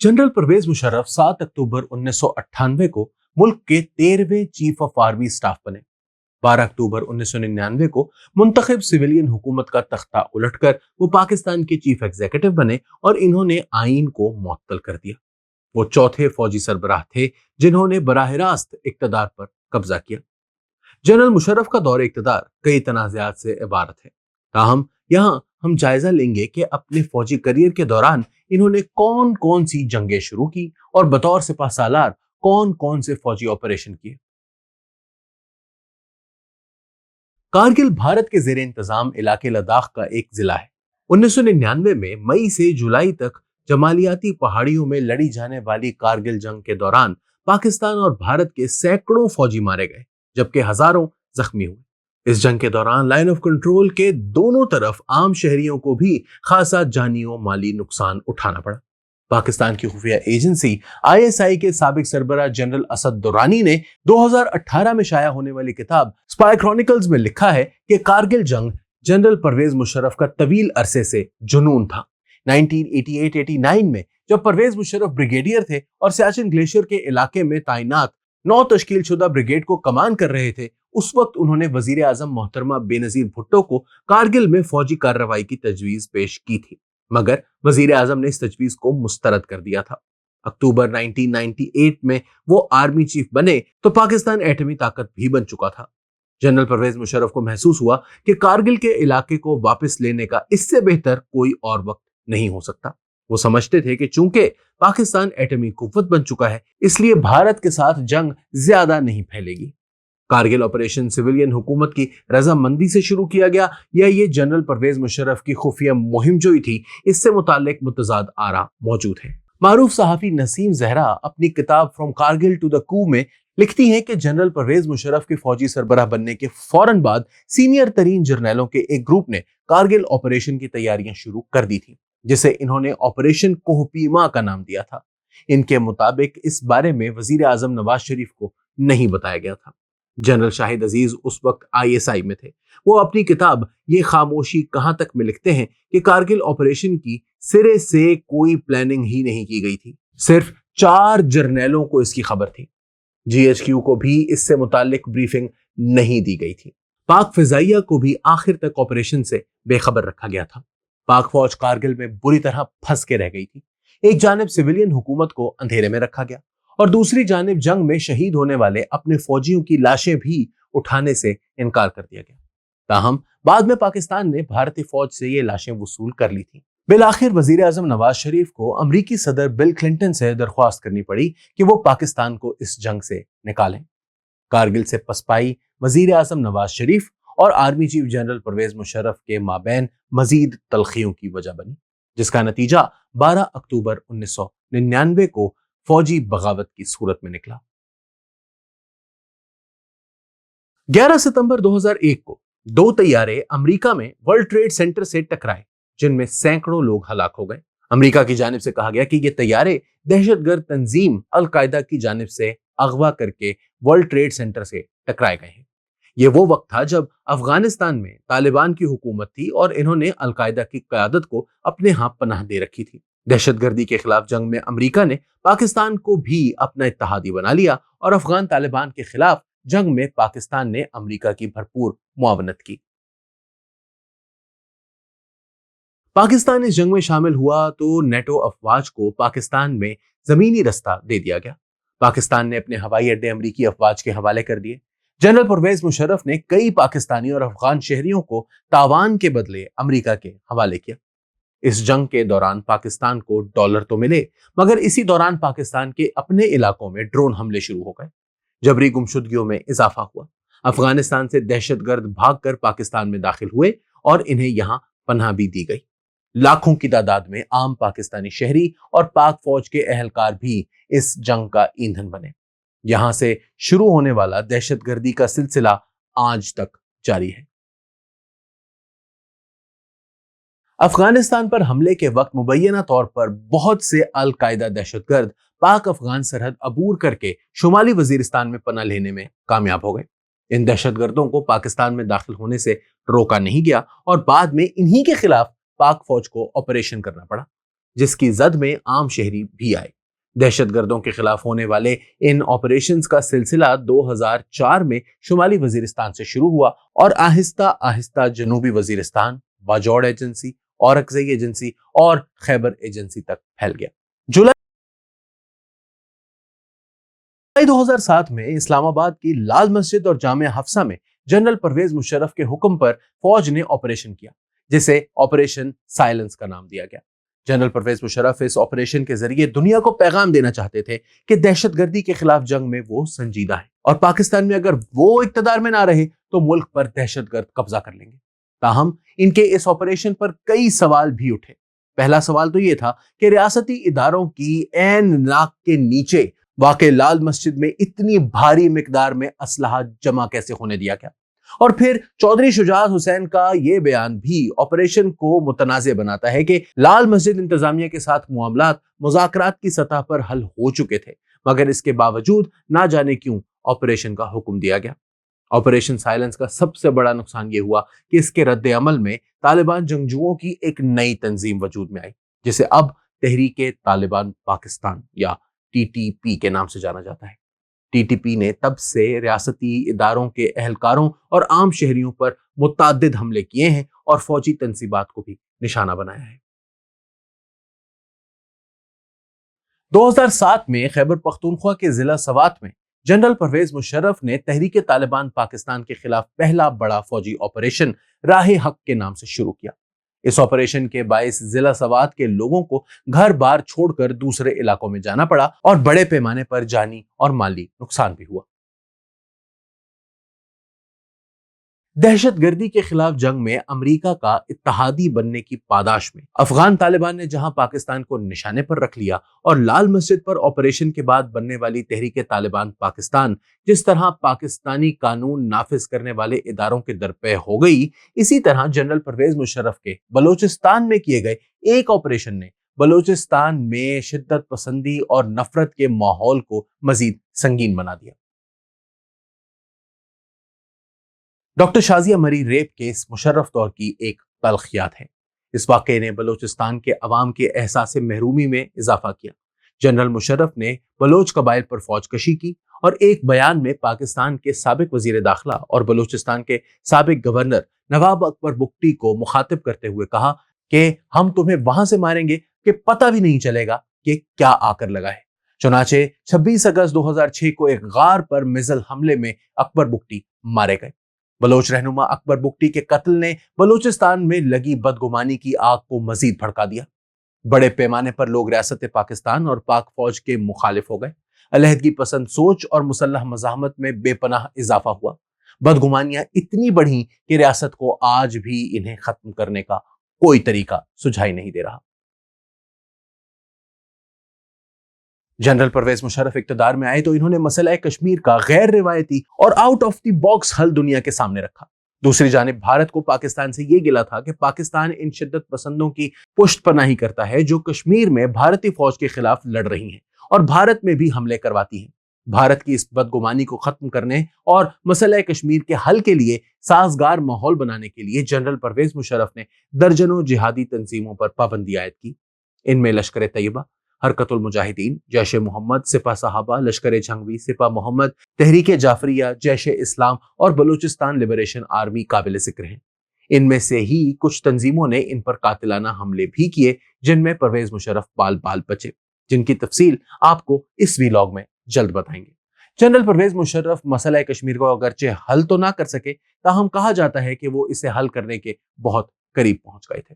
General Pervez Musharraf 7 अक्टूबर 1998 को मुल्क के 13वें चीफ ऑफ आर्मी स्टाफ बने। 12 अक्टूबर 1999 को मुंतखब सिविलियन हुकूमत का तख्ता उलटकर वो पाकिस्तान के चीफ एग्जीक्यूटिव बने और इन्होंने आईन को मुअत्तल कर दिया। वो चौथे फौजी सरबराह थे जिन्होंने बराह रास्त इक्तदार पर कब्जा किया। जनरल मुशर्रफ का दौर इक्तदार कई तनाज़ात से इबारत है, ताहम यहाँ हम जायजा लेंगे कि अपने फौजी करियर के दौरान इन्होंने कौन कौन सी जंगें शुरू की और बतौर सिपाह सालार कौन कौन से फौजी ऑपरेशन किए। कारगिल भारत के जेर इंतजाम इलाके लद्दाख का एक जिला है। 1999 में मई से जुलाई तक जमालियाती पहाड़ियों में लड़ी जाने वाली कारगिल जंग के दौरान पाकिस्तान और भारत के सैकड़ों फौजी मारे गए, जबकि हजारों जख्मी हुए। इस जंग के दौरान लाइन ऑफ कंट्रोल के दोनों तरफ आम शहरियों को भी खासा जानी और माली नुकसान उठाना पड़ा। पाकिस्तान की खुफिया एजेंसी ISI के साबिक सरबराह जनरल असद दुरानी ने 2018 में शाया होने वाली किताब स्पाई क्रॉनिकल्स में लिखा है कि कारगिल जंग जनरल परवेज मुशर्रफ का तवील अरसे से जुनून था। 1988-89 में जब परवेज मुशर्रफ ब्रिगेडियर थे और सियाचिन ग्लेशियर के इलाके में तैनात 9 तश्कील शुदा ब्रिगेड को कमान कर रहे थे, उस वक्त उन्होंने वजीर आजम मोहतरमा बेनजीर भुट्टो को कारगिल में फौजी कार्रवाई की तजवीज पेश की थी, मगर वजीर आजम ने इस तजवीज को मुस्तरद कर दिया था। अक्टूबर 1998 में वो आर्मी चीफ बने तो पाकिस्तान एटमी ताकत भी बन चुका था। जनरल परवेज मुशर्रफ को महसूस हुआ कि कारगिल के इलाके को वापस लेने का इससे बेहतर कोई और वक्त नहीं हो सकता। वो समझते थे कि चूंकि पाकिस्तान एटमी कुव्वत बन चुका है, इसलिए भारत के साथ जंग ज्यादा नहीं फैलेगी। कारगिल ऑपरेशन सिविलियन हुकूमत की रजामंदी से शुरू किया गया या ये जनरल परवेज मुशर्रफ की खुफिया मुहिम जोई थी, इससे मुताल्लिक मुतजाद आरा मौजूद है। मारूफ सहाफी नसीम जहरा अपनी किताब फ्रॉम कारगिल टू द कू में लिखती हैं कि जनरल परवेज मुशर्रफ के फौजी सरबराह बनने के फौरन बाद सीनियर तरीन जर्नैलों के एक ग्रुप ने कारगिल ऑपरेशन की तैयारियां शुरू कर दी थी, जिसे इन्होंने ऑपरेशन कोहपीमा का नाम दिया था। इनके मुताबिक इस बारे में वजीर आजम नवाज शरीफ को नहीं बताया गया था। जनरल शाहिद अजीज उस वक्त ISI में थे। वो अपनी किताब ये खामोशी कहां तक में लिखते हैं कि कारगिल ऑपरेशन की सिरे से कोई प्लानिंग ही नहीं की गई थी, सिर्फ 4 जर्नैलों को इसकी खबर थी। GHQ को भी इससे मुताल्लिक ब्रीफिंग नहीं दी गई थी। पाक फिजाइया को भी आखिर तक ऑपरेशन से बेखबर रखा गया था। पाक फौज कारगिल में बुरी तरह फंस के रह गई थी। एक जानिब सिविलियन हुकूमत को अंधेरे में रखा गया और दूसरी जानिब जंग में शहीद होने वाले अपने फौजियों की लाशें भी उठाने से इनकार कर दिया गया। ताहम बाद में पाकिस्तान ने भारतीय फौज से ये लाशें वसूल कर ली थी। बिलाखिर वजीर आजम नवाज शरीफ को अमरीकी सदर बिल क्लिंटन से दरख्वास्त करनी पड़ी कि वो पाकिस्तान को इस जंग से निकालें। कारगिल से पसपाई वजीर आजम नवाज शरीफ और army chief general Pervez Musharraf के माबैन मजीद तलखियों की वजह बनी, जिसका नतीजा 12 अक्टूबर 1999 को फौजी बगावत की सूरत में निकला। 11 सितंबर 2001 को 2 तैयारे अमेरिका में वर्ल्ड ट्रेड सेंटर से टकराए, जिनमें सैकड़ों लोग हलाक हो गए। अमेरिका की जानिब से कहा गया कि ये तैयारे दहशतगर्द तंजीम अल कायदा की जानिब से अगवा करके वर्ल्ड ट्रेड सेंटर से टकराए गए हैं। ये वो वक्त था जब अफगानिस्तान में तालिबान की हुकूमत थी और इन्होंने अल कायदा की क़यादत को अपने यहाँ पनाह दे रखी थी। दहशतगर्दी के खिलाफ जंग में अमेरिका ने पाकिस्तान को भी अपना इत्तेहादी बना लिया और अफगान तालिबान के खिलाफ जंग में पाकिस्तान ने अमेरिका की भरपूर मुआवनत की। पाकिस्तान इस जंग में शामिल हुआ तो नेटो अफवाज को पाकिस्तान में जमीनी रास्ता दे दिया गया। पाकिस्तान ने अपने हवाई अड्डे अमेरिकी अफवाज के हवाले कर दिए। जनरल परवेज मुशर्रफ ने कई पाकिस्तानी और अफगान शहरियों को तावान के बदले अमेरिका के हवाले किया। इस जंग के दौरान पाकिस्तान को डॉलर तो मिले, मगर इसी दौरान पाकिस्तान के अपने इलाकों में ड्रोन हमले शुरू हो गए। जबरी गुमशुदगियों में इजाफा हुआ। अफगानिस्तान से दहशतगर्द भागकर पाकिस्तान में दाखिल हुए और इन्हें यहां पनाह भी दी गई। लाखों की तादाद में आम पाकिस्तानी शहरी और पाक फौज के अहलकार भी इस जंग का ईंधन बने। यहां से शुरू होने वाला दहशतगर्दी का सिलसिला आज तक जारी है। अफगानिस्तान पर हमले के वक्त मुबैना तौर पर बहुत से अल कायदा दहशतगर्द पाक अफगान सरहद अबूर करके शुमाली वजीरिस्तान में पनाह लेने में कामयाब हो गए। इन दहशतगर्दों को पाकिस्तान में दाखिल होने से रोका नहीं गया और बाद में इन्हीं के खिलाफ पाक फौज को ऑपरेशन करना पड़ा। جس کی زد میں عام شہری بھی آئے۔ دہشت گردوں کے خلاف ہونے والے ان آپریشنز کا سلسلہ 2004 میں شمالی وزیرستان سے شروع ہوا اور آہستہ آہستہ جنوبی وزیرستان، باجوڑ ایجنسی، اورکزئی ایجنسی اور خیبر ایجنسی تک پھیل گیا۔ جولائی 2007 میں اسلام آباد کی لال مسجد اور جامعہ حفصہ میں جنرل پرویز مشرف کے حکم پر فوج نے آپریشن کیا، جسے آپریشن سائلنس کا نام دیا گیا۔ جنرل پرویز مشرف اس آپریشن کے ذریعے دنیا کو پیغام دینا چاہتے تھے کہ دہشت گردی کے خلاف جنگ میں وہ سنجیدہ ہیں اور پاکستان میں اگر وہ اقتدار میں نہ رہے تو ملک پر دہشت گرد قبضہ کر لیں گے۔ تاہم ان کے اس آپریشن پر کئی سوال بھی اٹھے۔ پہلا سوال تو یہ تھا کہ ریاستی اداروں کی عین ناک کے نیچے واقع لال مسجد میں اتنی بھاری مقدار میں اسلحہ جمع کیسے ہونے دیا گیا؟ اور پھر چودھری شجاعت حسین کا یہ بیان بھی آپریشن کو متنازع بناتا ہے کہ لال مسجد انتظامیہ کے ساتھ معاملات مذاکرات کی سطح پر حل ہو چکے تھے، مگر اس کے باوجود نہ جانے کیوں آپریشن کا حکم دیا گیا۔ آپریشن سائلنس کا سب سے بڑا نقصان یہ ہوا کہ اس کے رد عمل میں طالبان جنگجوؤں کی ایک نئی تنظیم وجود میں آئی، جسے اب تحریک طالبان پاکستان یا TTP کے نام سے جانا جاتا ہے۔ TTP نے تب سے ریاستی اداروں کے اہلکاروں اور عام شہریوں پر متعدد حملے کیے ہیں اور فوجی تنصیبات کو بھی نشانہ بنایا ہے۔ 2007 میں خیبر پختونخوا کے ضلع سوات میں جنرل پرویز مشرف نے تحریک طالبان پاکستان کے خلاف پہلا بڑا فوجی آپریشن راہ حق کے نام سے شروع کیا۔ اس آپریشن کے باعث ضلع سوات کے لوگوں کو گھر بار چھوڑ کر دوسرے علاقوں میں جانا پڑا اور بڑے پیمانے پر جانی اور مالی نقصان بھی ہوا۔ دہشت گردی کے خلاف جنگ میں امریکہ کا اتحادی بننے کی پاداش میں افغان طالبان نے جہاں پاکستان کو نشانے پر رکھ لیا اور لال مسجد پر آپریشن کے بعد بننے والی تحریک طالبان پاکستان جس طرح پاکستانی قانون نافذ کرنے والے اداروں کے درپے ہو گئی، اسی طرح جنرل پرویز مشرف کے بلوچستان میں کیے گئے ایک آپریشن نے بلوچستان میں شدت پسندی اور نفرت کے ماحول کو مزید سنگین بنا دیا۔ ڈاکٹر شازیہ مری ریپ کیس مشرف دور کی ایک تلخ یاد ہے۔ اس واقعے نے بلوچستان کے عوام کے احساس محرومی میں اضافہ کیا۔ جنرل مشرف نے بلوچ قبائل پر فوج کشی کی اور ایک بیان میں پاکستان کے سابق وزیر داخلہ اور بلوچستان کے سابق گورنر نواب اکبر بگٹی کو مخاطب کرتے ہوئے کہا کہ ہم تمہیں وہاں سے ماریں گے کہ پتہ بھی نہیں چلے گا کہ کیا آ کر لگا ہے۔ چنانچہ 26 اگست 2006 کو ایک غار پر میزل حملے میں اکبر بگٹی مارے گئے۔ بلوچ رہنما اکبر بگٹی کے قتل نے بلوچستان میں لگی بدگمانی کی آگ کو مزید بھڑکا دیا۔ بڑے پیمانے پر لوگ ریاست پاکستان اور پاک فوج کے مخالف ہو گئے۔ علیحدگی پسند سوچ اور مسلح مزاحمت میں بے پناہ اضافہ ہوا۔ بدگمانیاں اتنی بڑھیں کہ ریاست کو آج بھی انہیں ختم کرنے کا کوئی طریقہ سجھائی نہیں دے رہا۔ جنرل پرویز مشرف اقتدار میں آئے تو انہوں نے مسئلہ کشمیر کا غیر روایتی اور آؤٹ آف دی باکس حل دنیا کے سامنے رکھا۔ دوسری جانب بھارت کو پاکستان سے یہ گلہ تھا کہ پاکستان ان شدت پسندوں کی پشت پناہی کرتا ہے جو کشمیر میں بھارتی فوج کے خلاف لڑ رہی ہیں اور بھارت میں بھی حملے کرواتی ہیں۔ بھارت کی اس بدگمانی کو ختم کرنے اور مسئلہ کشمیر کے حل کے لیے سازگار ماحول بنانے کے لیے جنرل پرویز مشرف نے درجنوں جہادی تنظیموں پر پابندی عائد کی۔ ان میں لشکر طیبہ، حرکت المجاہدین، جیش محمد، سپہ صحابہ، لشکر جھنگوی، سپہ محمد، تحریک جعفریہ، جیش اسلام اور بلوچستان لبریشن آرمی قابل ذکر ہیں۔ ان میں سے ہی کچھ تنظیموں نے ان پر قاتلانہ حملے بھی کیے جن میں پرویز مشرف بال بچے، جن کی تفصیل آپ کو اس ویلاگ میں جلد بتائیں گے۔ جنرل پرویز مشرف مسئلہ کشمیر کو اگرچہ حل تو نہ کر سکے، تاہم کہا جاتا ہے کہ وہ اسے حل کرنے کے بہت قریب پہنچ گئے تھے۔